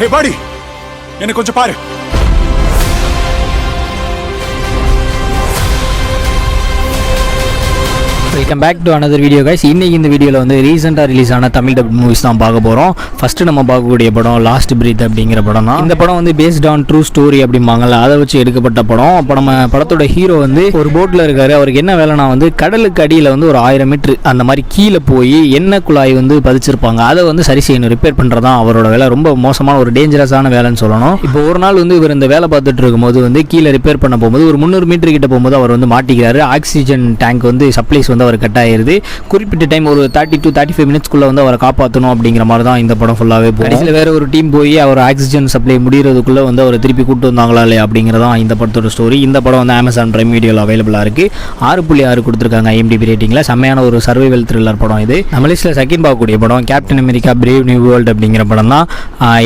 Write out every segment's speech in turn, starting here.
ஹே பாடி, என்ன கொஞ்சம் பாரு. Welcome back to another video guys. இன்றைக்கி இந்த வீடியோவில் வந்து ரீசெண்டாக ரிலீஸ் ஆன தமிழ் டப் மூவிஸ் தான் பார்க்க போகிறோம். ஃபஸ்ட்டு நம்ம பார்க்கக்கூடிய படம் லாஸ்ட் பிரீத் அப்படிங்கிற படம் தான். இந்த படம் வந்து பேஸ்ட் ஆன் ட்ரூ ஸ்டோரி அப்படிம்பாங்கல்ல, அதை வச்சு எடுக்கப்பட்ட படம். அப்போ நம்ம படத்தோட ஹீரோ வந்து ஒரு போட்டில் இருக்காரு. அவருக்கு என்ன வேலைனா வந்து கடலுக்கு அடியில் வந்து ஒரு 1000 மீட்ரு அந்த மாதிரி கீழே போய் எண்ணெய் குழாய் வந்து பதிச்சிருப்பாங்க, அதை வந்து சரி செய்யணும், ரிப்பேர் பண்ணுறது தான் அவரோட வேலை. ரொம்ப மோசமான ஒரு டேஞ்சரஸான வேலைன்னு சொல்லணும். இப்போ ஒரு நாள் வந்து இவர் இந்த வேலை பார்த்துட்டு இருக்கும்போது வந்து கீழே ரிப்பேர் பண்ண போகும்போது ஒரு 300 மீட்டர் கிட்ட போகும்போது அவர் வந்து மாட்டிக்கிறாரு. ஆக்சிஜன் டேங்க் வந்து சப்ளைஸ் வந்து அவர் கட் ஆயிருது. குறிப்பிட்ட டைம் ஒரு 30 to 35 மினிட்ஸ்க்குள்ள வந்து அவரை காப்பாற்றணும் அப்படிங்கிற மாதிரி தான் இந்த படம் ஃபுல்லாகவே போகும். கடைசியில் வேற ஒரு டீம் போய் அவர் ஆக்சிஜன் சப்ளை முடிகிறதுக்குள்ள வந்து அவர் திருப்பி கூட்டு வந்தாங்களா இல்லையா அப்படிங்கிறதான் இந்த படத்தோட ஸ்டோரி. இந்த படம் வந்து Amazon Prime Videoல அவைலபிளாக இருக்குது. 6.6 கொடுத்துருக்காங்க IMDb ரேட்டிங்கில். செம்மையான ஒரு சர்வைவல் த்ரில்லர் படம் இது. நம்ம லிஸ்ட்டில் செகண்ட் பார்க்கக்கூடிய படம் captain America brave new world அப்படிங்கிற படம் தான்.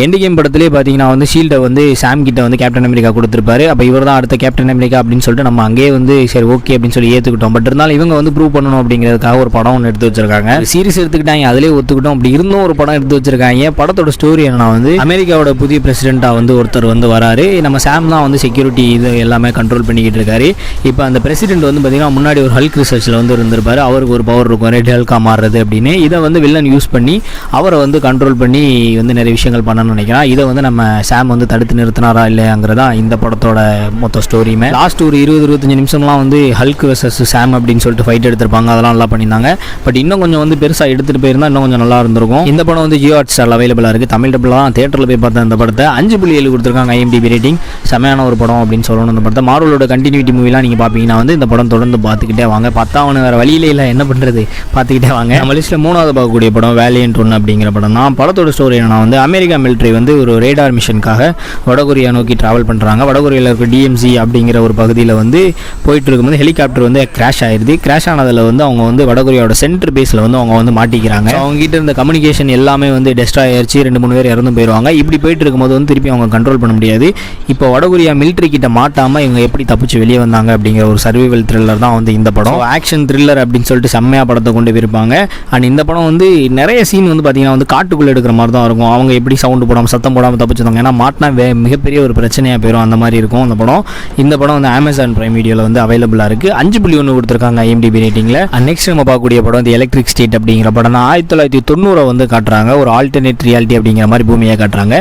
எண்டு கேம் படத்திலே பார்த்தீங்கன்னா வந்து ஷீல்டை வந்து சாம் கிட்ட வந்து கேப்டன் அமெரிக்கா கொடுத்துருப்பாரு. அப்போ இவர் தான் அடுத்த கேப்டன் அமெரிக்கா அப்படின்னு சொல்லிட்டு நம்ம அங்கேயே வந்து சரி ஓகே அப்படின்னு சொல்லி ஏற்றுக்கிட்டோம். பட் இருந்தாலும் இவங்க வந்து ப்ரூவ் பண்ணணும் அப்படிங்கிறதுக்காக ஒரு படம் ஒன்று எடுத்து வச்சிருக்காங்க. சீரிஸ் எடுத்துக்கிட்டாங்க, அதிலே ஒத்துக்கிட்டோம். அப்படி இருந்தும் ஒரு படம் எடுத்து வச்சிருக்காங்க. படத்தோட ஸ்டோரி என்னன்னா வந்து அமெரிக்காவோட புதிய பிரசிடென்ட்டாக வந்து ஒருத்தர் வந்து வராரு. நம்ம சாம் தான் வந்து செக்யூரிட்டி இது எல்லாமே கண்ட்ரோல் பண்ணிக்கிட்டு இருக்காரு. இப்போ அந்த பிரசிடென்ட் வந்து பார்த்தீங்கன்னா முன்னாடி ஒரு ஹல்க் ரிசர்ச்சில் வந்து இருந்திருப்பாரு. அவருக்கு ஒரு பவர் இருக்கும், ரெட் ஹல்காக மாறுறது அப்படின்னு. இதை வந்து வில்லன் யூஸ் பண்ணி அவரை வந்து கண்ட்ரோல் பண்ணி வந்து நிறைய விஷயங்கள் பண்ணணும்னு நினைக்கிறான். இதை வந்து நம்ம சாம் வந்து தடுத்து நிறுத்தினாரா இல்லையாங்கிறதா இந்த படத்தோட மொத்த ஸ்டோரியுமே. லாஸ்ட் ஒரு 20-25 நிமிஷம்லாம் வந்து ஹல்க் வெர்சஸ் சாம் அப்படின்னு சொல்லிட்டு ஃபைட் எடுத்திருப்பாங்க. அதெல்லாம் நல்லா பண்ணியிருந்தாங்க. பட் இன்னும் கொஞ்சம் வந்து பெருசாக எடுத்துகிட்டு போயிருந்தா இன்னும் கொஞ்சம் நல்லா இருந்திருக்கும். இந்த படம் வந்து ஜியோ ஹாட்ஸ்டாரில் அவைலபிளாக இருக்குது. தமிழ் டப்பில் தான் தேட்டரில் போய் பார்த்தேன் இந்த படத்தை. 5.7 கொடுத்துருக்காங்க IMDb ரேட்டிங். செமையான ஒரு படம் அப்படின்னு சொல்லணும். இந்த படத்தை மார்வலோட கண்டினியூட்டி மூவிலாம் நீங்கள் பார்ப்பீங்கன்னா வந்து இந்த படம் தொடர்ந்து பார்த்துக்கிட்டே வாங்க. பத்தாவனு வேறு வழியிலே இல்லை, என்ன பண்ணுறது, பார்த்துக்கிட்டே வாங்க. நம்ம லிஸ்ட்டில் 3வது பார்க்கக்கூடிய படம் வேலியன்ட் 1 அப்படிங்கிற படம் தான். படத்தோட ஸ்டோரி என்னன்னா வந்து அமெரிக்கா மிலிட்ரி வந்து ஒரு ரேடார் மிஷனுக்காக வடகொரியா நோக்கி ட்ராவல் பண்ணுறாங்க. வடகொரியாவில் இருக்க DMZ அப்படிங்கிற ஒரு பகுதியில் வந்து போயிட்டு இருக்கும்போது ஹெலிகாப்டர் வந்து கிராஷ் ஆயிடுது. கிராஷ் ஆனதில் வந்து அவங்க வந்து வடகொரியாவோட சென்டர் பேஸில் வந்து அவங்க வந்து மாட்டிக்கிறாங்க. அவங்க கிட்ட இருந்த கம்யூனிகேஷன் எல்லாமே வந்து டெஸ்ட்ராய் ஆயிடுச்சு. 2-3 பேர் இறந்து போயிடுவாங்க. இப்படி போயிட்டு இருக்கும்போது வந்து திருப்பி அவங்க கண்ட்ரோல் பண்ண முடியாது. இப்போ வடகொரியா மிலிட்ரி கிட்ட மாட்டாமல் இவங்க எப்படி தப்பிச்சு வெளியே வந்தாங்க அப்படிங்கிற ஒரு சர்வைவல் த்ரில்லர் தான் வந்து இந்த படம். ஆக்ஷன் த்ரில்லர் அப்படின்னு சொல்லிட்டு செம்மையாக படத்தை கொண்டு போயிருப்பாங்க. அண்ட் இந்த படம் வந்து நிறைய சீன் வந்து பார்த்தீங்கன்னா வந்து காட்டுக்குள்ளே எடுக்கிற மாதிரி தான் இருக்கும். அவங்க எப்படி சவுண்டு போடாமல் சத்தம் போடாமல் தப்பிச்சிருந்தாங்க. ஏன்னா மாட்டினா மிகப்பெரிய ஒரு பிரச்சனையாக போயிடும், அந்த மாதிரி இருக்கும் இந்த படம். இந்த படம் வந்து Amazon Prime Videoல வந்து அவைலபிளாக இருக்குது. 5.1 கொடுத்துருக்காங்க IMDb ரேட்டிங்கில். நெக்ஸ்ட் நம்ம பார்க்கக்கூடிய படம் வந்து எலக்ட்ரிக் ஸ்டேட் அப்படிங்கிற படம் தான். 1990 வந்து காட்டுறாங்க. ஒரு ஆல்டர்னேட் ரியாலிட்டி அப்படிங்கிற மாதிரி பூமியை காட்டுறாங்க.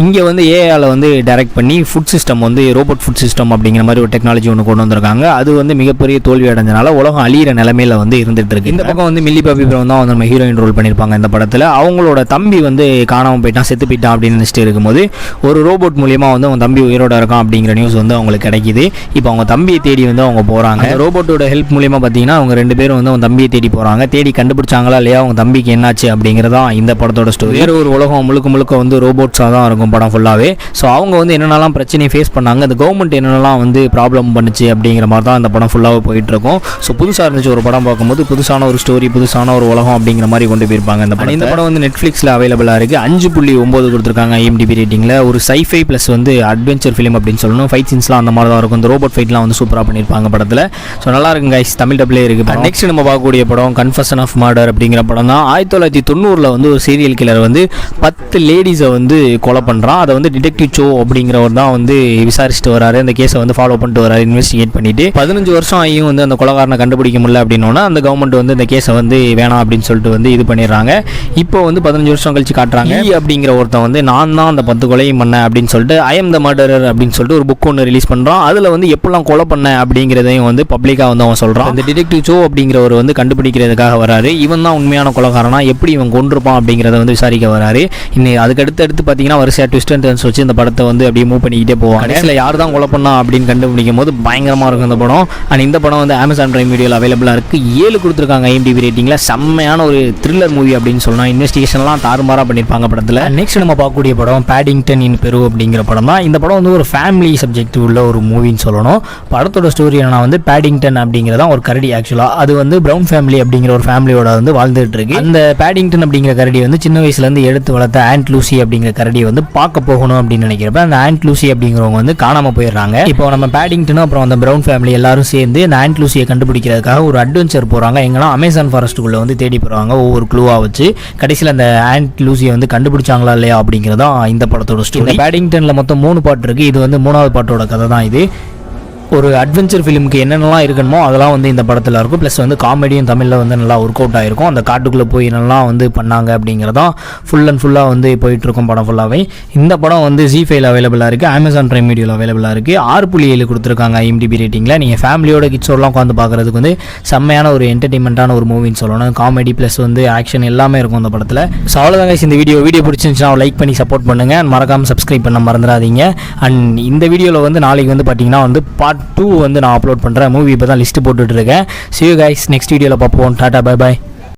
இங்கே வந்து ஏஐல வந்து டைரக்ட் பண்ணி ஃபுட் சிஸ்டம் வந்து ரோபோட் ஃபுட் சிஸ்டம் அப்படிங்கிற மாதிரி ஒரு டெக்னாலஜி ஒன்று கொண்டு வந்திருக்காங்க. அது வந்து மிகப்பெரிய தோல்வி அடைஞ்சனால உலகம் அழியிற நிலைமையில வந்து இருந்துட்டு இருக்கு. இந்த பக்கம் வந்து மில்லி பாபி பிரவுன் தான் வந்து நம்ம ஹீரோயின் ரோல் பண்ணியிருப்பாங்க இந்த படத்தில். அவங்களோட தம்பி வந்து காணாமல் போயிட்டான், செத்து போயிட்டான் அப்படின்னு நினச்சிட்டு இருக்கும்போது ஒரு ரோபோட் மூலியமாக வந்து அவங்க தம்பி உயிரோட இருக்கான் அப்படிங்கிற நியூஸ் வந்து அவங்களுக்கு கிடைக்குது. இப்போ அவங்க தம்பியை தேடி வந்து அவங்க போகிறாங்க. ரோபோட்டோட ஹெல்ப் மூலியமாக பார்த்தீங்கன்னா அவங்க 2 பேரும் வந்து அவங்க தம்பியை தேடி போகிறாங்க. தேடி கண்டுபிடிச்சாங்களா இல்லையா, அவங்க தம்பிக்கு என்னாச்சு அப்படிங்கிறதா இந்த படத்தோட ஸ்டோரி. வேறு ஒரு உலகம் முழுக்க வந்து ரோபோட்ஸாக தான் இருக்கும் படம் ஃபுல்லாகவே. ஸோ அவங்க வந்து என்னென்னலாம் பிரச்சனையை ஃபேஸ் பண்ணாங்க, அந்த கவர்மெண்ட் என்னென்னலாம் வந்து ப்ராப்ளம் பண்ணுச்சு அப்படிங்கிற மாதிரி தான் இந்த படம் ஃபுல்லாகவே போயிட்டு இருக்கும். ஸோ புதுசாக இருந்துச்சு ஒரு படம் பார்க்கும்போது. புதுசான ஒரு ஸ்டோரி, புதுசான ஒரு உலகம் அப்படிங்கிற மாதிரி கொண்டு போயிருப்பாங்க இந்த படம். இந்த படம் வந்து நெட்ஃப்ளிக்ஸில் அவைலபிளாக இருக்குது. 5.9 கொடுத்துருக்காங்க IMDb ரேட்டிங்கில். ஒரு சைஃபை ப்ளஸ் வந்து அட்வென்ச்சர் ஃபிலிம் அப்படின்னு சொல்லணும். ஃபைட் சீன்ஸ்லாம் அந்த மாதிரி தான் இருக்கும். இந்த ரோபோட் ஃபைட்லாம் வந்து சூப்பராக பண்ணியிருப்பாங்க படத்தில். ஸோ நல்லா இருக்கும் கைஸ், தமிழ் டப்லேயே இருக்குது. நெக்ஸ்ட் நம்ம பார்க்கக்கூடிய படம் கன்ஃபெஷன் ஆஃப் மர்டர் அப்படிங்கிற படம் தான். 1990 வந்து ஒரு சீரியல் கில்லர் வந்து 10 லேடிஸை வந்து கொலை பண்ணுறான். அதை வந்து டிடெக்டிவ் சோ அப்படிங்கிறவர் தான் வந்து விசாரிச்சுட்டு வராரு. அந்த கேஸை வந்து ஃபாலோ பண்ணிட்டு வராரு, இன்வெஸ்டிகேட் பண்ணிட்டு. 15 வருஷம் ஆகியும் வந்து அந்த கொலைகாரனை கண்டுபிடிக்க முடியல அப்படின்னோன்னா அந்த கவர்மெண்ட் வந்து இந்த கேஸை வந்து வேணாம் அப்படின்னு சொல்லிட்டு வந்து இது பண்ணிடுறாங்க. இப்போ வந்து 15 வருஷம் கழிச்சு காட்டுறாங்க. அப்படிங்கிற ஒருத்தன் வந்து நான் தான் அந்த 10 கொலையும் பண்ணேன் அப்படின்னு சொல்லிட்டு ஐ எம் த மர்டரர் அப்படின்னு சொல்லிட்டு ஒரு புக் ஒன்று ரிலீஸ் பண்ணுறான். அதில் வந்து எப்பெல்லாம் கொலை பண்ண அப்படிங்கிறதையும் வந்து பப்ளிக்காக வந்து அவன் சொல்கிறான். இந்த டிடெக்டிவ் சோ அப்படிங்கிறவர் வந்து கண்டுபிடிக்கிறதுக்காக வராரு. இவன் தான் உண்மையான கொலைகாரனா, எப்படி இவன் கொண்டிருப்பான் அப்படிங்கிறத வந்து விசாரிக்க வராரு. இன்னும் அதுக்கு அடுத்து பார்த்தீங்கன்னா வரிசையாக ட்விஸ்ட் அண்ட் டர்ன்ஸ் வச்சு இந்த படத்தை வந்து அப்படியே மூவ் பண்ணிக்கிட்டே போவாங்க. கடைசியில் யார் தான் கொலை பண்ணா அப்படின்னு கண்டுபிடிக்கும் போது பயங்கரமாக இருக்கும் இந்த படம். அண்ட் இந்த படம் வந்து Amazon Prime Videoல அவைலபிளாக இருக்குது. 7 கொடுத்துருக்காங்க IMDb ரேட்டிங்கில். செம்மையான ஒரு த்ரில்லர் மூவி அப்படின்னு சொல்லலாம். இன்வெஸ்டிகேஷன்லாம் தாறுமாறாக பண்ணியிருப்பாங்க படத்தில். நெக்ஸ்ட் நம்ம பார்க்கக்கூடிய படம் பேடிங்டன் இன் பெரு அப்படிங்கிற படம் தான். இந்த படம் வந்து ஒரு ஃபேமிலி சப்ஜெக்ட் உள்ள ஒரு மூவின்னு சொல்லணும். படத்தோட ஸ்டோரி என்னன்னா வந்து பேடிங்டன் அப்படிங்கிறதான் ஒரு கரடி. ஆக்சுவலாக அது அது வந்து ப்ரௌன் ஃபேமிலி அப்படிங்கிற ஒரு ஃபேமிலியோட வந்து வாழ்ந்துட்டு இருக்கு. அந்த பேடிங்டன் அப்படிங்கிற கரடி வந்து சின்ன வயசுலேருந்து எடுத்து வளர்த்த ஆண்ட் லூசி அப்படிங்கிற கரடி வந்து பார்க்க போகணும் அப்படின்னு நினைக்கிறப்ப அந்த ஆண்ட் லூசி அப்படிங்கிறவங்க வந்து காணாமல் போயிடுறாங்க. இப்போ நம்ம பேடிங்டனும் அப்புறம் அந்த ப்ரௌன் ஃபேமிலி எல்லாரும் சேர்ந்து அந்த ஆண்ட் லூசியை கண்டுபிடிக்கிறதுக்காக ஒரு அட்வென்ச்சர் போகிறாங்க. எங்கன்னா அமேசான் ஃபாரஸ்ட்டுக்குள்ளே வந்து தேடி போகிறாங்க ஒவ்வொரு க்ளூவாக வச்சு. கடைசியில் அந்த ஆண்ட் லூசியை வந்து கண்டுபிடிச்சாங்களா இல்லையா அப்படிங்கிறதான் இந்த படத்தோட ஸ்டோரி. இந்த பேடிங்டனில் மொத்தம் 3 பாட்டு இருக்குது. இது வந்து 3வது பாட்டோட கதை தான் இது. ஒரு அட்வென்ச்சர் ஃபிலிமுக்கு என்னென்னலாம் இருக்கணுமோ அதெல்லாம் வந்து இந்த படத்தில் இருக்கும். ப்ளஸ் வந்து காமெடியும் தமிழில் வந்து நல்லா ஒர்க் அவுட் ஆகிருக்கும். அந்த காட்டுக்குள்ளே போய் நல்லா வந்து பண்ணாங்க அப்படிங்கிறதான் ஃபுல்லாக வந்து போயிட்டுருக்கும் படம் ஃபுல்லாகவே. இந்த படம் வந்து ஜி5 அவைலபிளாக இருக்குது, அமேசான் பிரைம் வீடியோவில் அவைலபிளாக இருக்குது. 6.7 கொடுத்துருக்காங்க IMDb ரேட்டிங்கில். நீங்கள் ஃபேமிலியோட கிட்ஸோடலாம் உட்காந்து பார்க்குறதுக்கு வந்து செம்மையான ஒரு என்டர்டைன்மெண்ட்டான ஒரு மூவின்னு சொல்லணும். காமெடி ப்ளஸ் வந்து ஆக்ஷன் எல்லாமே இருக்கும் அந்த படத்தில். ஸோ அவ்வளோதாங்க இந்த வீடியோ பிடிச்சிருந்துச்சுன்னா லைக் பண்ணி சப்போர்ட் பண்ணுங்கள். மறக்காமல் சப்ஸ்கிரைப் பண்ண மறந்துடாதீங்க. அண்ட் இந்த வீடியோவில் வந்து நாளைக்கு வந்து பார்த்தீங்கன்னா வந்து பார்ட் 2 வந்து நான் அப்லோட் பண்ணுறேன். மூவி இப்போ தான் லிஸ்ட்டு போட்டுட்ருக்கேன். See you guys, நெக்ஸ்ட் வீடியோவில் பார்ப்போம். Tata, bye bye.